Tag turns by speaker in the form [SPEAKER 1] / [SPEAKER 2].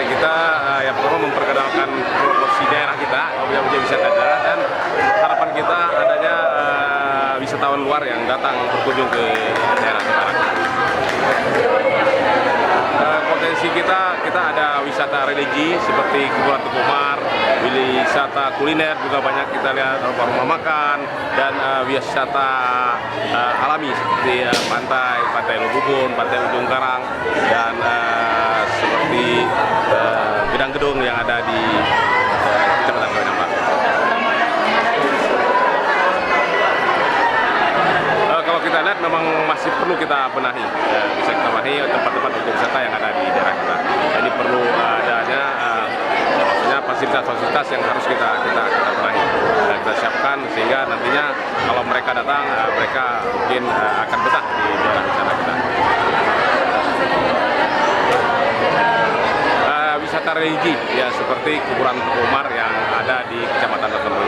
[SPEAKER 1] objek kita yang pertama memperkenalkan promosi daerah kita, objek-objek wisata daerah, dan harapan kita adanya wisatawan luar yang datang berkunjung ke daerah Jepara. Potensi kita ada wisata religi seperti kuburan Tugu Umar, wisata kuliner juga banyak kita lihat, rumah makan, dan wisata alami seperti pantai Lububun, pantai Ujung Karang, dan seperti gedang-gedung yang ada di Kecamatan Kawinampak. Kalau kita lihat memang masih perlu kita benahi, bisa kita benahi tempat-tempat objek wisata yang ada di daerah kita. Jadi perlu adanya maksudnya fasilitas-fasilitas yang harus kita benahi, kita siapkan sehingga nantinya kalau mereka datang mereka mungkin akan betah di daerah wisata kita. Wisata religi ya seperti kuburan Tugu Umar yang ada di kecamatan tertentu.